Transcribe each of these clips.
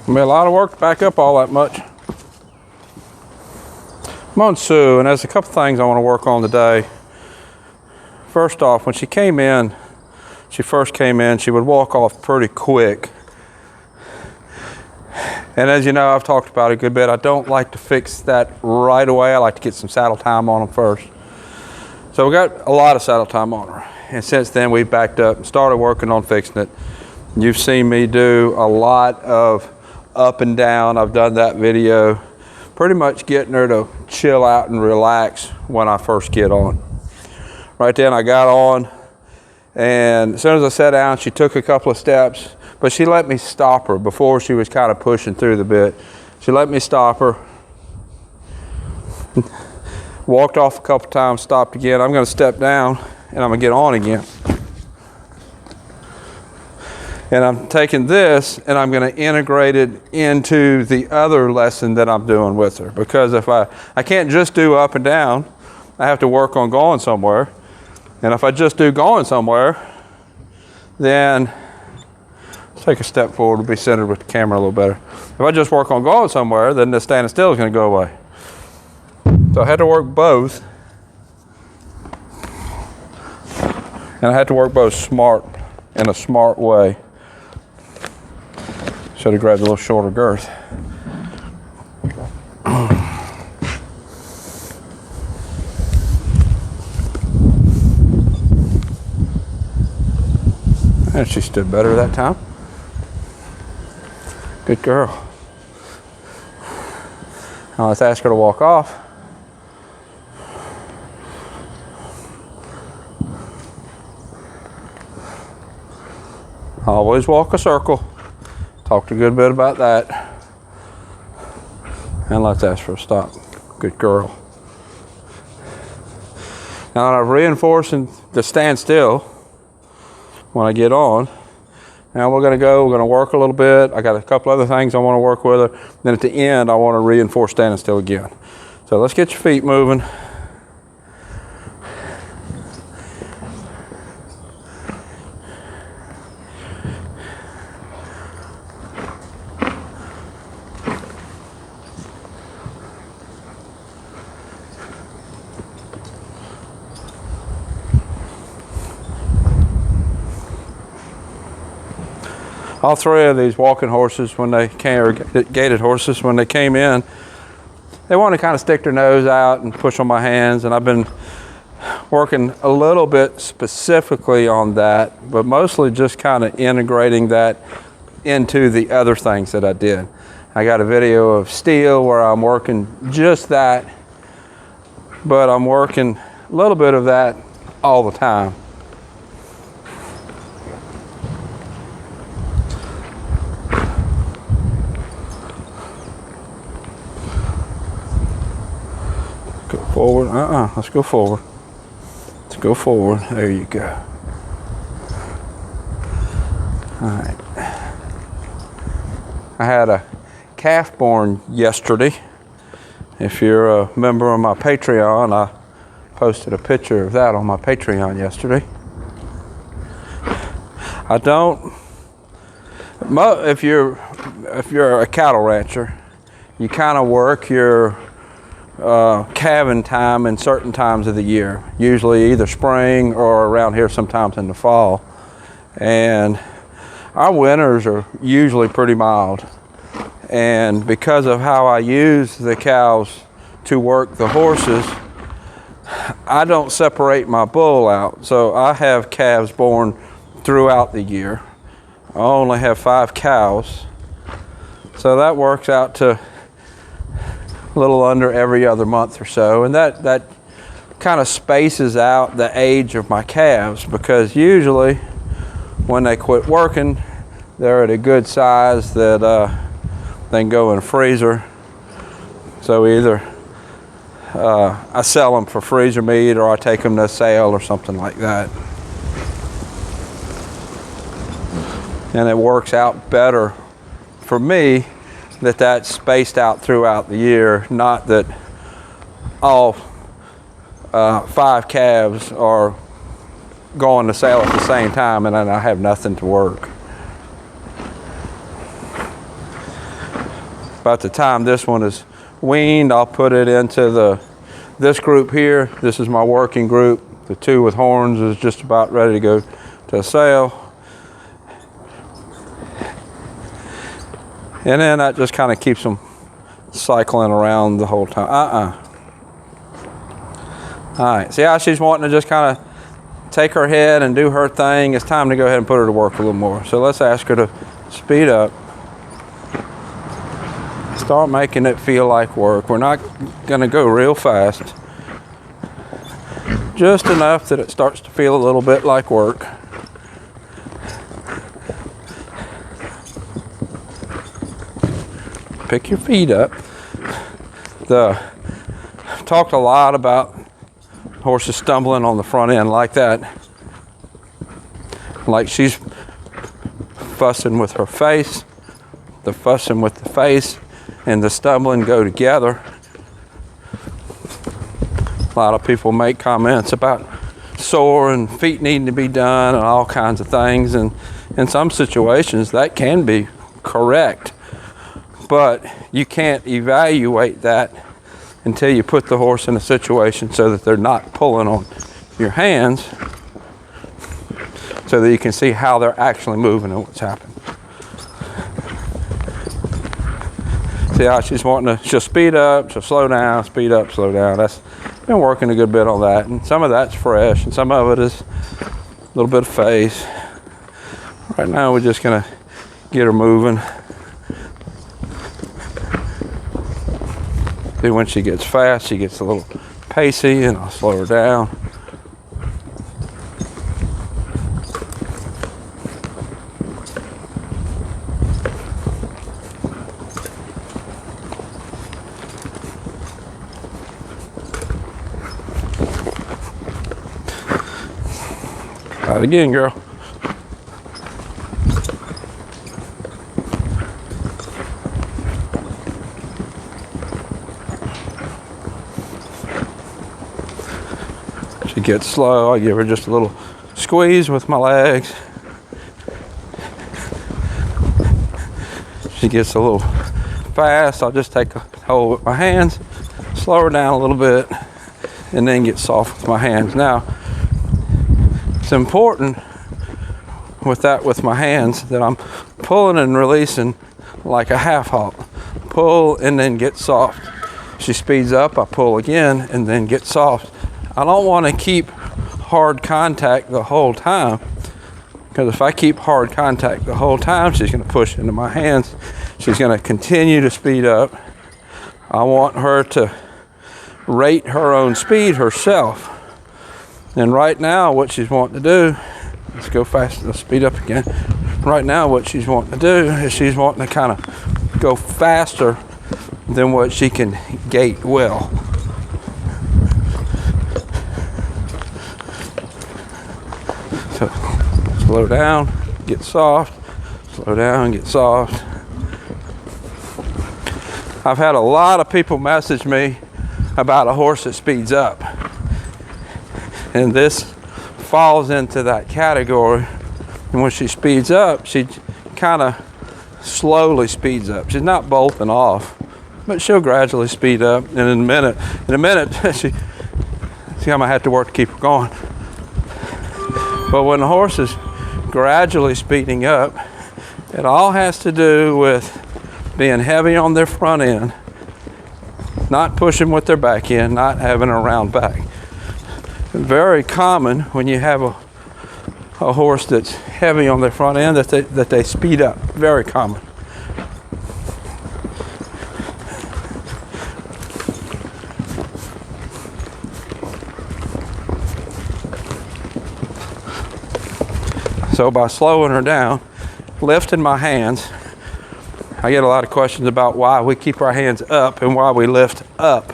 Be a lot of work to back up all that much. I'm on Sue, and there's a couple things I want to work on today. First off, when she first came in, she would walk off pretty quick. And as you know, I've talked about it a good bit. I don't like to fix that right away. I like to get some saddle time on them first. So we got a lot of saddle time on her. And since then, we've backed up and started working on fixing it. You've seen me do a lot of up and down. I've done that video, pretty much getting her to chill out and relax when I first get on. Right then I got on, and as soon as I sat down, she took a couple of steps, but she let me stop her before she was kind of pushing through the bit. She let me stop her, walked off a couple times, stopped again. I'm gonna step down and I'm gonna get on again. And I'm taking this and I'm gonna integrate it into the other lesson that I'm doing with her. Because if I can't just do up and down, I have to work on going somewhere. And if I just do going somewhere, then let's take a step forward to be centered with the camera a little better. If I just work on going somewhere, then the standing still is gonna go away. So I had to work both. And I had to work both in a smart way. Should have grabbed a little shorter girth. And she stood better that time. Good girl. Now let's ask her to walk off. Always walk a circle. Talked a good bit about that. And let's ask for a stop. Good girl. Now I'm reinforcing the stand still when I get on. Now we're gonna work a little bit. I got a couple other things I wanna work with her. Then at the end, I wanna reinforce standing still again. So let's get your feet moving. All three of these walking horses, when they came, or gated horses, when they came in, they want to kind of stick their nose out and push on my hands. And I've been working a little bit specifically on that, but mostly just kind of integrating that into the other things that I did. I got a video of steel where I'm working just that, but I'm working a little bit of that all the time. Forward, let's go forward. Let's go forward, there you go. All right. I had a calf born yesterday. If you're a member of my Patreon, I posted a picture of that on my Patreon yesterday. If you're a cattle rancher, you kind of work your calving time in certain times of the year, usually either spring or around here sometimes in the fall. And our winters are usually pretty mild. And because of how I use the cows to work the horses, I don't separate my bull out. So I have calves born throughout the year. I only have 5 cows. So that works out to a little under every other month or so, and that kind of spaces out the age of my calves, because usually when they quit working, they're at a good size that they can go in a freezer. So either I sell them for freezer meat, or I take them to a sale or something like that. And it works out better for me that that's spaced out throughout the year, not that all 5 calves are going to sale at the same time and then I have nothing to work. About the time this one is weaned, I'll put it into this group here. This is my working group. The 2 with horns is just about ready to go to sale. And then that just kind of keeps them cycling around the whole time. All right, see how she's wanting to just kind of take her head and do her thing? It's time to go ahead and put her to work a little more. So let's ask her to speed up. Start making it feel like work. We're not going to go real fast. Just enough that it starts to feel a little bit like work. Pick your feet up. I've talked a lot about horses stumbling on the front end like that. Like she's fussing with her face. The fussing with the face and the stumbling go together. A lot of people make comments about sore and feet needing to be done and all kinds of things, and in some situations that can be correct, but you can't evaluate that until you put the horse in a situation so that they're not pulling on your hands, so that you can see how they're actually moving and what's happening. See how she's wanting to, she'll speed up, she'll slow down, speed up, slow down. That's been working a good bit on that. And some of that's fresh and some of it is a little bit of face. Right now we're just gonna get her moving. See, when she gets fast, she gets a little pacey and I'll slow her down. Try it again, girl. She gets slow, I give her just a little squeeze with my legs. She gets a little fast, I'll just take a hold with my hands, slow her down a little bit, and then get soft with my hands. Now, it's important with my hands that I'm pulling and releasing like a half halt. Pull and then get soft. She speeds up, I pull again and then get soft. I don't want to keep hard contact the whole time, because if I keep hard contact the whole time, she's going to push into my hands. She's going to continue to speed up. I want her to rate her own speed herself. And right now what she's wanting to do, let's go fast, let's speed up again. Right now what she's wanting to do is she's wanting to kind of go faster than what she can gait well. So slow down, get soft, slow down, get soft. I've had a lot of people message me about a horse that speeds up. And this falls into that category. And when she speeds up, she kind of slowly speeds up. She's not bolting off, but she'll gradually speed up. And in a minute, see, I'm gonna have to work to keep her going. But when the horse is gradually speeding up, it all has to do with being heavy on their front end, not pushing with their back end, not having a round back. Very common when you have a horse that's heavy on their front end that they speed up. Very common. So by slowing her down, lifting my hands, I get a lot of questions about why we keep our hands up and why we lift up.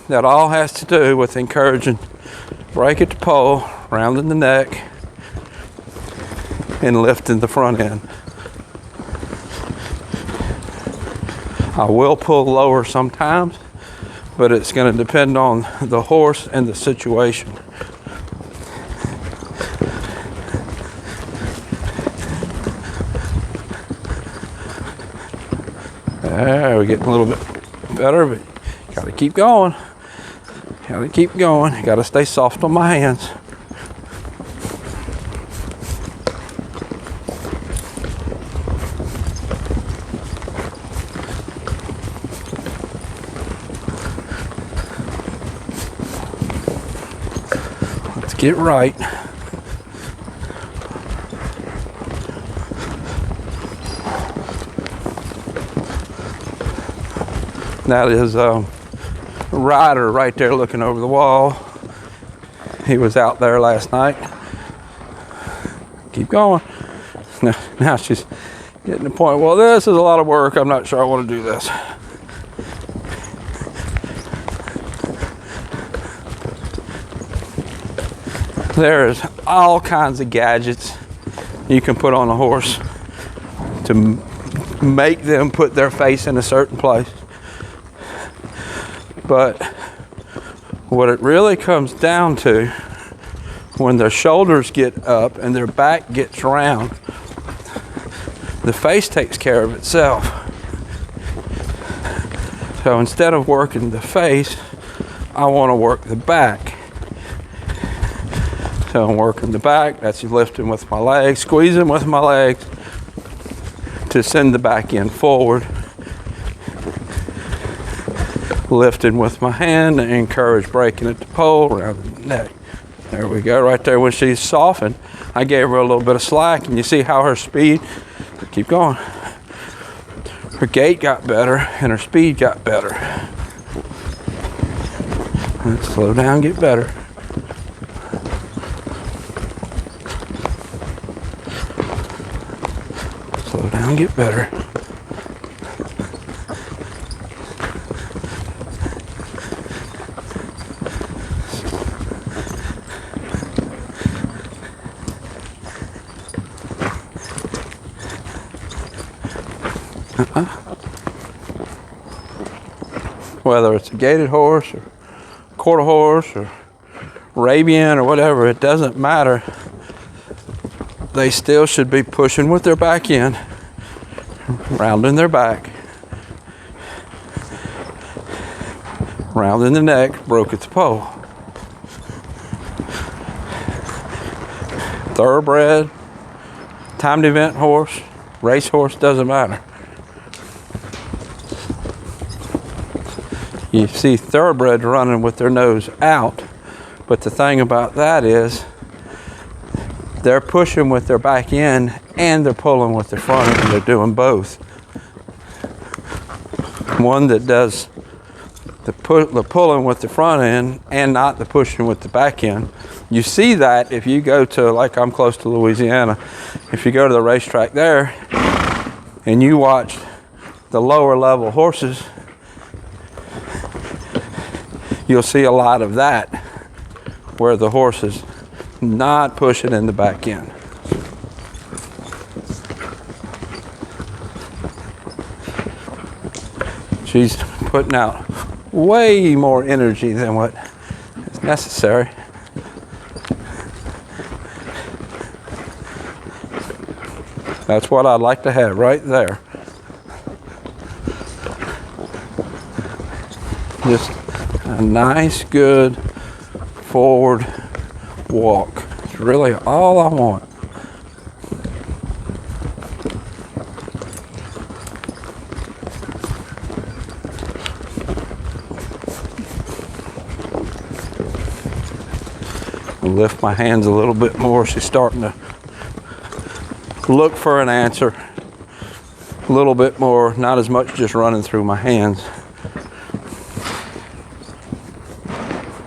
That all has to do with encouraging break at the pole, rounding the neck, and lifting the front end. I will pull lower sometimes, but it's going to depend on the horse and the situation. There, we're getting a little bit better, but gotta keep going. Gotta keep going. Gotta stay soft on my hands. Let's get right. That is Ryder right there looking over the wall. He was out there last night. Keep going. Now she's getting to the point, well, this is a lot of work. I'm not sure I want to do this. There's all kinds of gadgets you can put on a horse to make them put their face in a certain place. But what it really comes down to, when their shoulders get up and their back gets round, the face takes care of itself. So instead of working the face, I want to work the back. So I'm working the back, that's lifting with my legs, squeezing with my legs to send the back end forward. Lifting with my hand to encourage breaking at the pole around the neck. There we go, right there. When she's softened, I gave her a little bit of slack, and you see how her speed, keep going. Her gait got better and her speed got better. Let's slow down, get better. Slow down, get better. Whether it's a gaited horse or quarter horse or Arabian or whatever, it doesn't matter. They still should be pushing with their back end, rounding their back, rounding the neck, broke at the pole. Thoroughbred, timed event horse, race horse, doesn't matter. You see thoroughbreds running with their nose out, but the thing about that is they're pushing with their back end and they're pulling with their front end. They're doing both. One that does the pulling with the front end and not the pushing with the back end. You see that if you go to, like I'm close to Louisiana, if you go to the racetrack there and you watch the lower level horses, you'll see a lot of that where the horse is not pushing in the back end. She's putting out way more energy than what is necessary. That's what I'd like to have right there. Just a nice, good forward walk. It's really all I want. I'll lift my hands a little bit more. She's starting to look for an answer. A little bit more, not as much just running through my hands.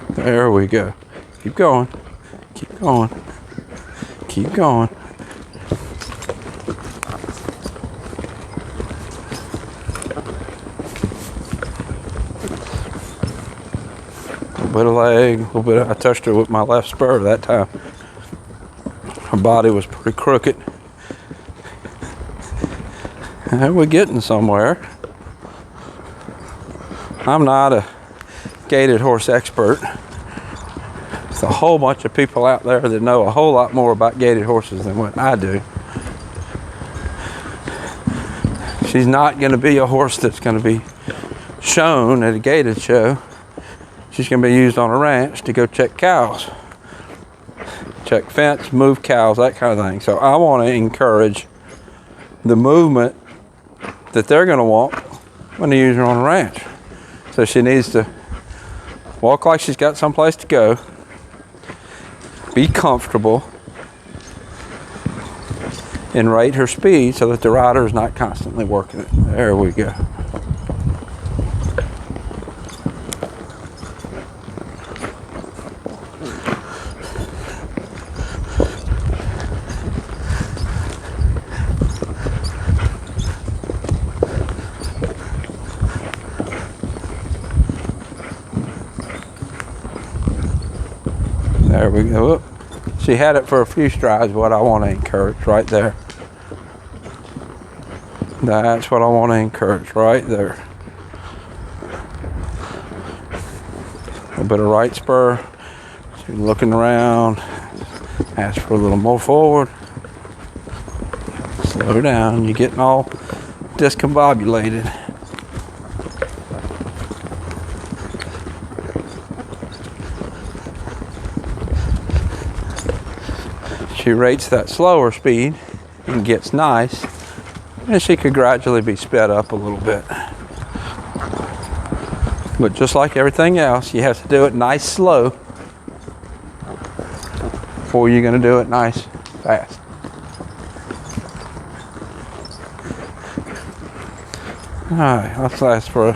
There we go. Keep going. Keep going. Keep going. A little bit of leg, a little bit I touched her with my left spur that time. Her body was pretty crooked. And we're getting somewhere. I'm not a gaited horse expert. There's a whole bunch of people out there that know a whole lot more about gaited horses than what I do. She's not going to be a horse that's going to be shown at a gaited show. She's going to be used on a ranch to go check cows. Check fence, move cows, that kind of thing. So I want to encourage the movement that they're going to want when they use her on a ranch. So she needs to walk like she's got someplace to go, be comfortable, and rate her speed so that the rider is not constantly working it. There we go. There we go. She had it for a few strides, what I want to encourage right there. That's what I want to encourage right there. A little bit of right spur. She's looking around. Ask for a little more forward. Slow down. You're getting all discombobulated. She rates that slower speed and gets nice, and she could gradually be sped up a little bit. But just like everything else, you have to do it nice slow before you're going to do it nice fast. All right, let's ask for a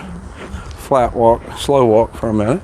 flat walk, slow walk for a minute.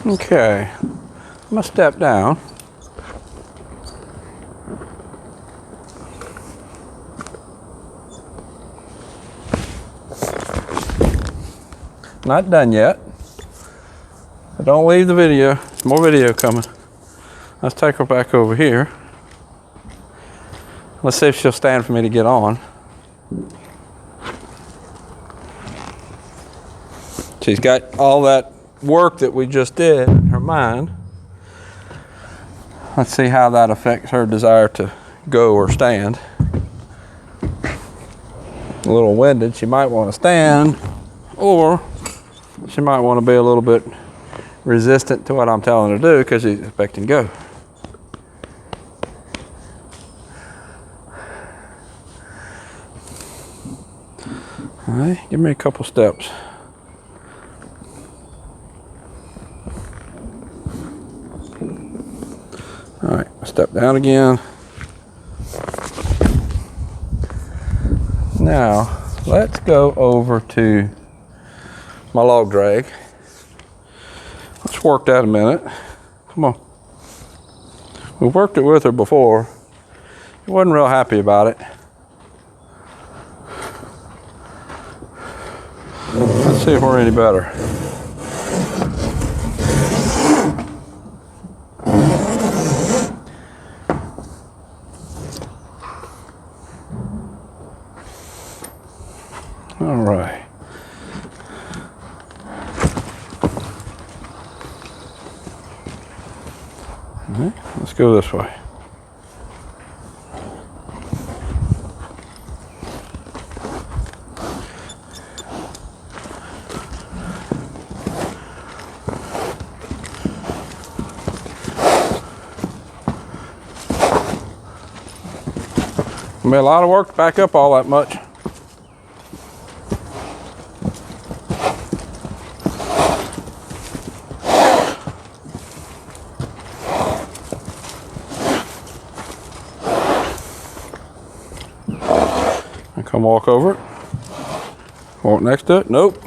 Okay, I'm gonna step down. Not done yet. But don't leave the video. There's more video coming. Let's take her back over here. Let's see if she'll stand for me to get on. She's got all that work that we just did in her mind. Let's see how that affects her desire to go or stand. A little winded, she might want to stand, or she might want to be a little bit resistant to what I'm telling her to do because she's expecting to go. All right, give me a couple steps. All right, step down again. Now, let's go over to my log drag. Let's work that a minute. Come on. We worked it with her before. She wasn't real happy about it. Let's see if we're any better. All right. All right, let's go this way. It'll be a lot of work to back up all that much. And come walk over it. Walk next to it. Nope.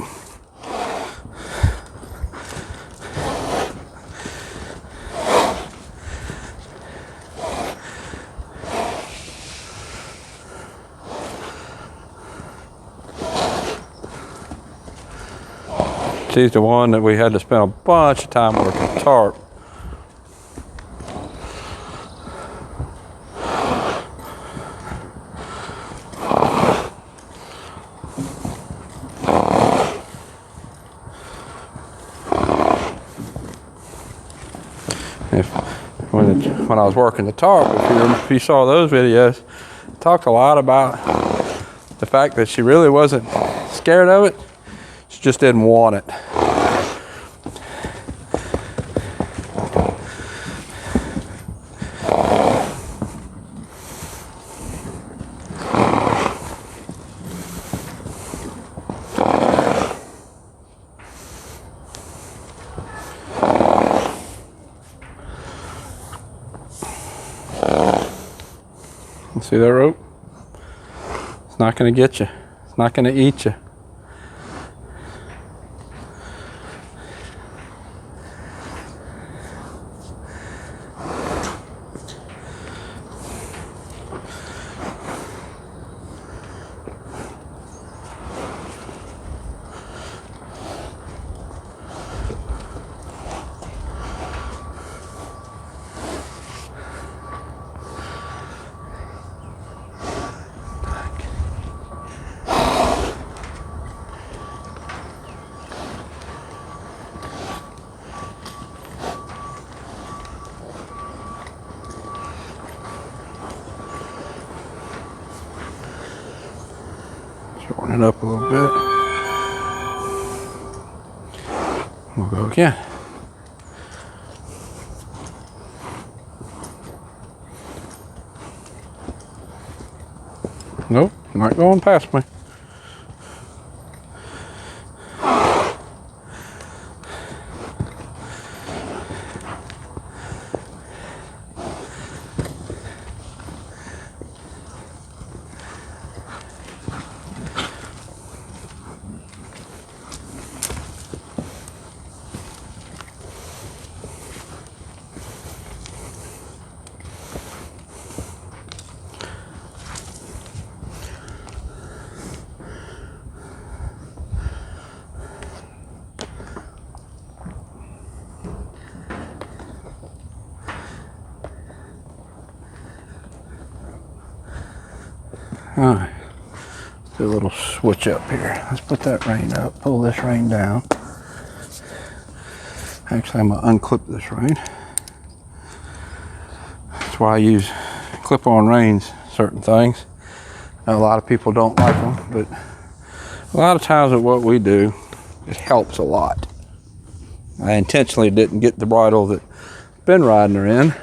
She's the one that we had to spend a bunch of time working the tarp. When I was working the tarp, if you saw those videos, I talked a lot about the fact that she really wasn't scared of it. She just didn't want it. See that rope? It's not going to get you. It's not going to eat you. Shorten it up a little bit. We'll go again. Nope, not going past me. All right, let's do a little switch up here. Let's put that rein up, pull this rein down. Actually, I'm gonna unclip this rein. That's why I use clip-on reins, certain things. Now, a lot of people don't like them, but a lot of times with what we do, it helps a lot. I intentionally didn't get the bridle that I've been riding her in.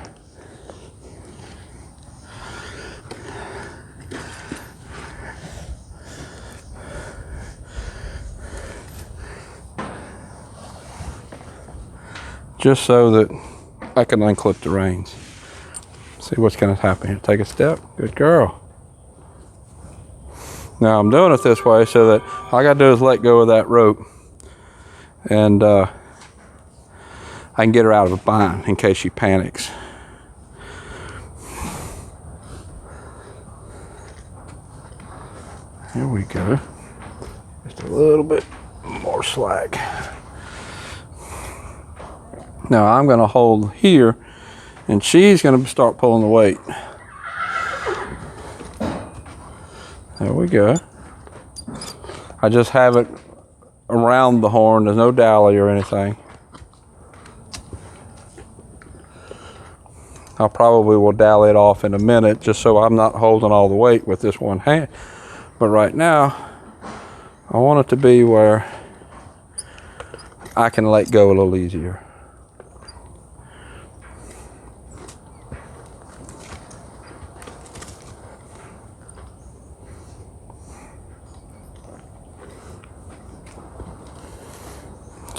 Just so that I can unclip the reins. See what's going to happen here. Take a step. Good girl. Now I'm doing it this way so that all I got to do is let go of that rope, and I can get her out of a bind in case she panics. Here we go. Just a little bit more slack. Now I'm going to hold here, and she's going to start pulling the weight. There we go. I just have it around the horn. There's no dally or anything. I probably will dally it off in a minute just so I'm not holding all the weight with this one hand. But right now, I want it to be where I can let go a little easier.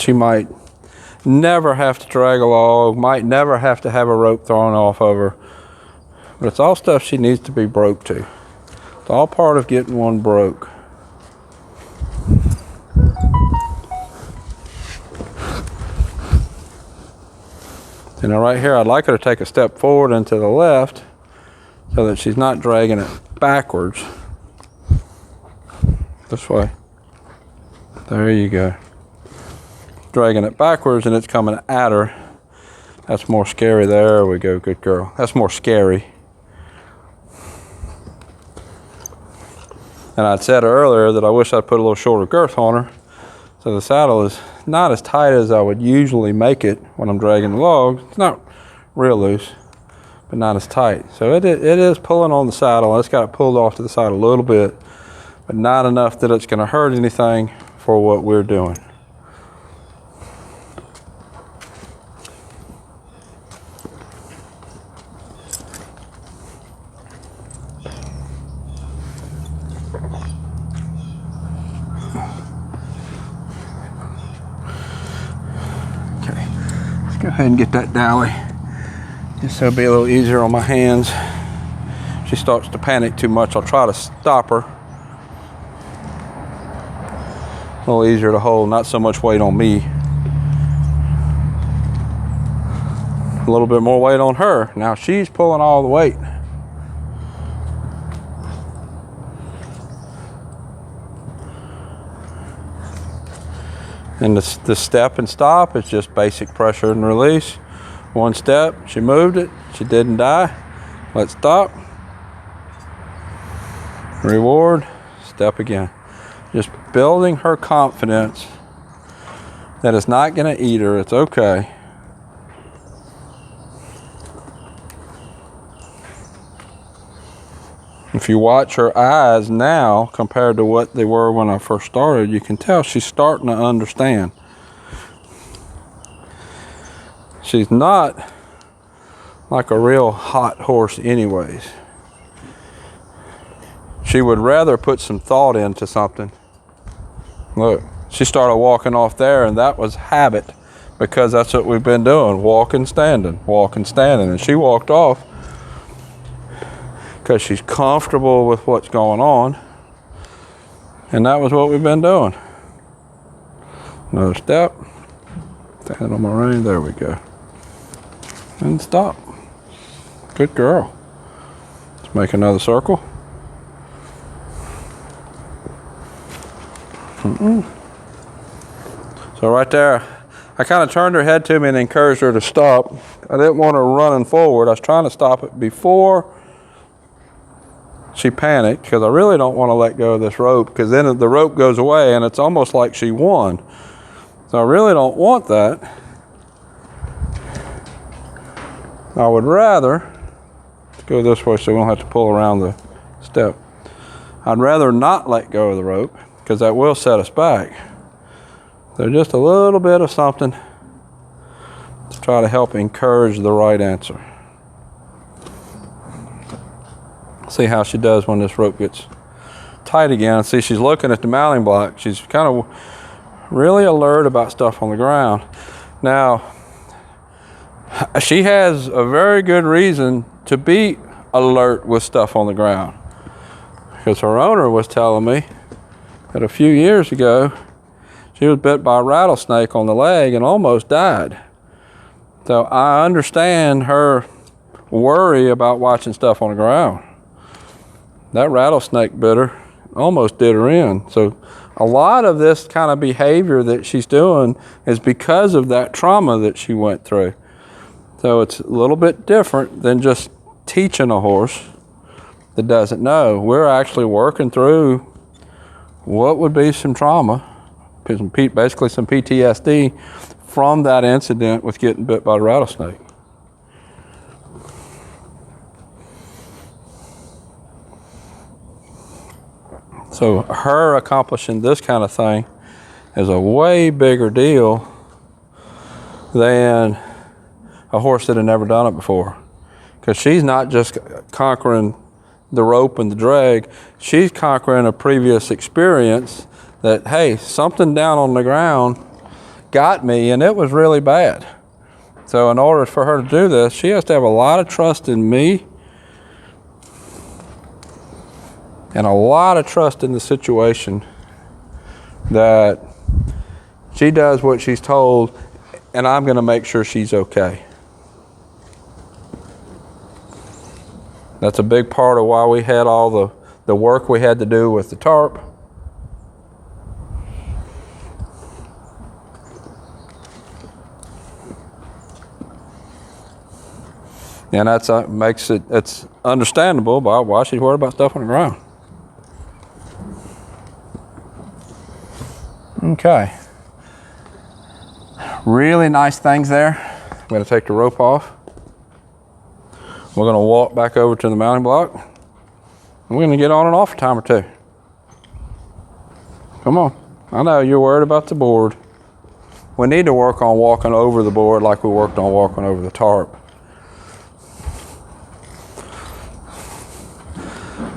She might never have to drag a log, might never have to have a rope thrown off of her. But it's all stuff she needs to be broke to. It's all part of getting one broke. You know, right here, I'd like her to take a step forward and to the left so that she's not dragging it backwards. This way. There you go. Dragging it backwards and it's coming at her. That's more scary. There we go, good girl. That's more scary. And I'd said earlier that I wish I'd put a little shorter girth on her. So the saddle is not as tight as I would usually make it when I'm dragging the logs. It's not real loose, but not as tight. So it is pulling on the saddle. It's got it pulled off to the side a little bit, but not enough that it's gonna hurt anything for what we're doing. Go ahead and get that dally, just so it'll be a little easier on my hands. If she starts to panic too much, I'll try to stop her. A little easier to hold, not so much weight on me. A little bit more weight on her. Now she's pulling all the weight. And the step and stop is just basic pressure and release. One step, she moved it, she didn't die. Let's stop. Reward, step again. Just building her confidence that it's not gonna eat her, it's okay. If you watch her eyes now compared to what they were when I first started, you can tell she's starting to understand. She's not like a real hot horse anyways. She would rather put some thought into something. Look, she started walking off there and that was habit because that's what we've been doing, walking, standing, and she walked off because she's comfortable with what's going on. And that was what we've been doing. Another step. Stand on my rein. There we go. And stop. Good girl. Let's make another circle. So right there, I kind of turned her head to me and encouraged her to stop. I didn't want her running forward. I was trying to stop it before she panicked because I really don't want to let go of this rope because then the rope goes away and it's almost like she won. So I really don't want that. I would rather, let's go this way so we don't have to pull around the step. I'd rather not let go of the rope because that will set us back. So just a little bit of something to try to help encourage the right answer. See how she does when this rope gets tight again. See, she's looking at the mounting block. She's kind of really alert about stuff on the ground. Now, she has a very good reason to be alert with stuff on the ground because her owner was telling me that a few years ago, she was bit by a rattlesnake on the leg and almost died. So I understand her worry about watching stuff on the ground. That rattlesnake bit her, almost did her in. So a lot of this kind of behavior that she's doing is because of that trauma that she went through. So it's a little bit different than just teaching a horse that doesn't know. We're actually working through what would be some trauma, basically some PTSD from that incident with getting bit by a rattlesnake. So her accomplishing this kind of thing is a way bigger deal than a horse that had never done it before. Because she's not just conquering the rope and the drag, she's conquering a previous experience that, hey, something down on the ground got me, and it was really bad. So in order for her to do this, she has to have a lot of trust in me and a lot of trust in the situation that she does what she's told, and I'm going to make sure she's okay. That's a big part of why we had all the work we had to do with the tarp. And that's makes it's understandable by why she's worried about stuff on the ground. Okay. Really nice things there. I'm going to take the rope off. We're going to walk back over to the mounting block. We're going to get on and off a time or two. Come on. I know you're worried about the board. We need to work on walking over the board like we worked on walking over the tarp.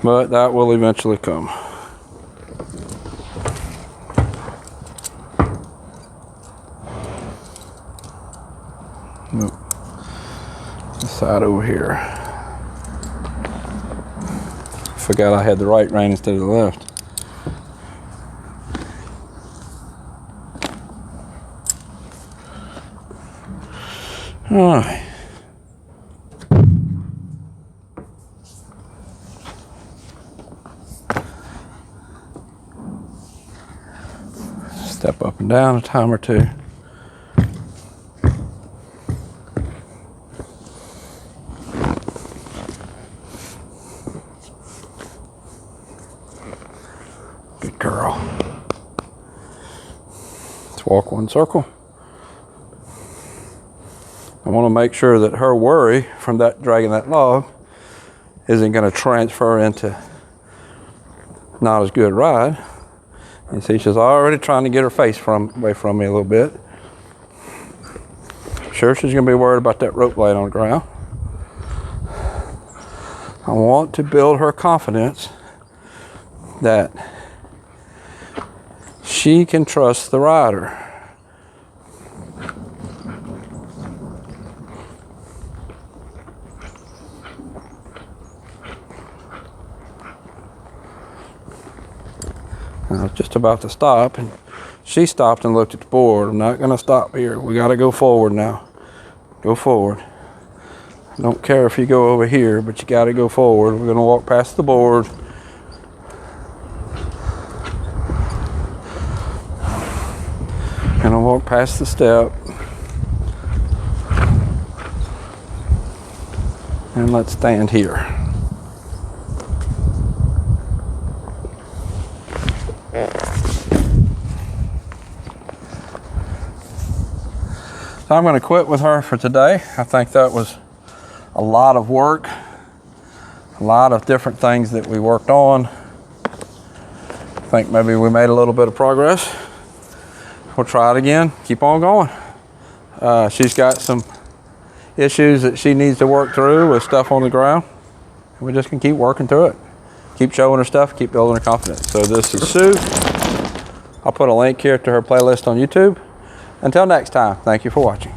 But that will eventually come. Nope. This side over here. Forgot I had the right rein instead of the left. All right. Step up and down a time or two. Good girl. Let's walk one circle. I want to make sure that her worry from that dragging that log isn't going to transfer into not as good ride. You see, she's already trying to get her face away from me a little bit. Sure, she's going to be worried about that rope blade on the ground. I want to build her confidence that she can trust the rider. I was just about to stop, and she stopped and looked at the board. I'm not going to stop here. We got to go forward now. Go forward. I don't care if you go over here, but you got to go forward. We're going to walk past the board. Going to walk past the step. And let's stand here. So I'm going to quit with her for today. I think that was a lot of work, a lot of different things that we worked on. I think maybe we made a little bit of progress. We'll try it again, keep on going. She's got some issues that she needs to work through with stuff on the ground. We're just going to keep working through it. Keep showing her stuff, keep building her confidence. So this is Sue. I'll put a link here to her playlist on YouTube. Until next time, thank you for watching.